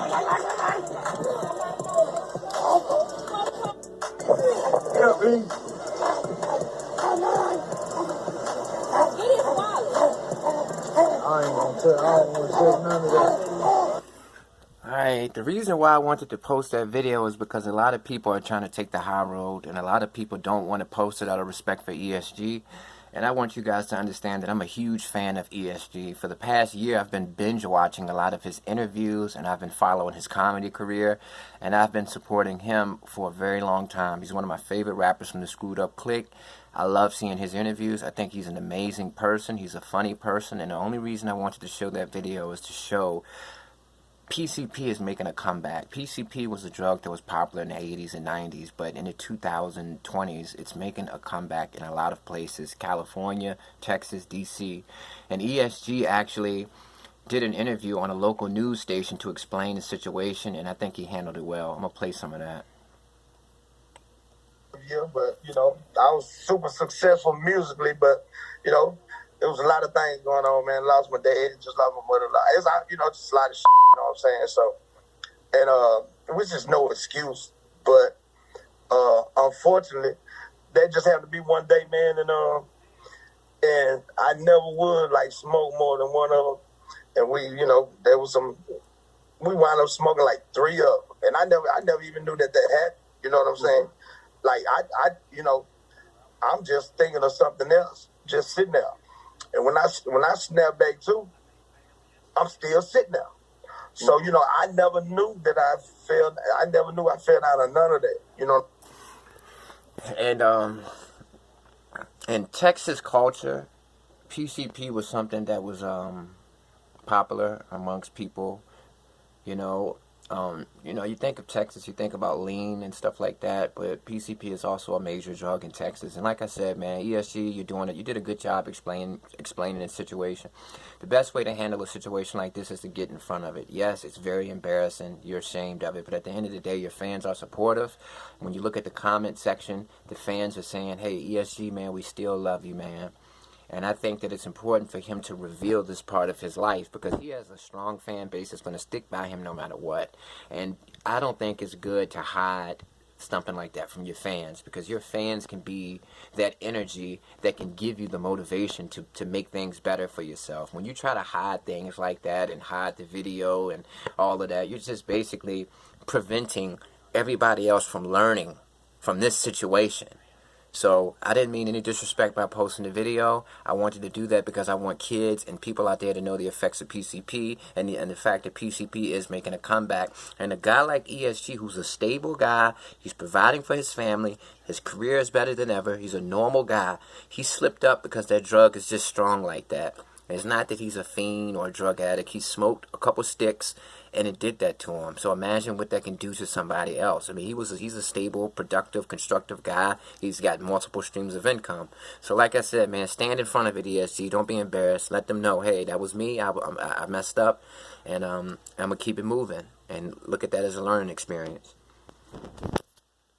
Yeah, please. I ain't gonna tell. I don't want to say none of that. Alright, the reason why I wanted to post that video is because a lot of people are trying to take the high road, and a lot of people don't want to post it out of respect for ESG. And I want you guys to understand that I'm a huge fan of ESG. For the past year, I've been binge watching a lot of his interviews, and I've been following his comedy career, and I've been supporting him for a very long time. He's one of my favorite rappers from the Screwed Up Clique. I love seeing his interviews. I think he's an amazing person. He's a funny person, and the only reason I wanted to show that video is to show PCP is making a comeback. PCP was a drug that was popular in the 80s and 90s, but in the 2020s, it's making a comeback in a lot of places. California, Texas, DC. And ESG actually did an interview on a local news station to explain the situation, and I think he handled it well. I'm going to play some of that. Yeah, but, you know, I was super successful musically, but, you know, there was a lot of things going on, man. Lost my dad, just lost my mother. It's, you know, just a lot of shit, you know what I'm saying? So, and which is no excuse, but unfortunately, that just happened to be one day, man, and I never would, like, smoke more than one of them. And we, you know, there was we wound up smoking like 3 of them. And I never even knew that happened, you know what I'm saying? Like, you know, I'm just thinking of something else, just sitting there. And when I snap back too, I'm still sitting there. So, you know, I never knew that I never knew I fell out of none of that, you know. And in Texas culture, PCP was something that was popular amongst people, you know. You know, you think of Texas, you think about lean and stuff like that, but PCP is also a major drug in Texas. And like I said, man, ESG, you're doing it. You did a good job explaining the situation. The best way to handle a situation like this is to get in front of it. Yes, it's very embarrassing. You're ashamed of it, but at the end of the day, your fans are supportive. When you look at the comment section, the fans are saying, "Hey, ESG, man, we still love you, man." And I think that it's important for him to reveal this part of his life because he has a strong fan base that's going to stick by him no matter what. And I don't think it's good to hide something like that from your fans because your fans can be that energy that can give you the motivation to make things better for yourself. When you try to hide things like that and hide the video and all of that, you're just basically preventing everybody else from learning from this situation. So I didn't mean any disrespect by posting the video. I wanted to do that because I want kids and people out there to know the effects of PCP and the fact that PCP is making a comeback. And a guy like ESG, who's a stable guy, he's providing for his family, his career is better than ever, he's a normal guy. He slipped up because that drug is just strong like that. It's not that he's a fiend or a drug addict. He smoked a couple sticks and it did that to him. So imagine what that can do to somebody else. I mean, he's a stable, productive, constructive guy. He's got multiple streams of income. So like I said, man, stand in front of it, ESG. Don't be embarrassed. Let them know, hey, that was me. I messed up, and I'm going to keep it moving. And look at that as a learning experience.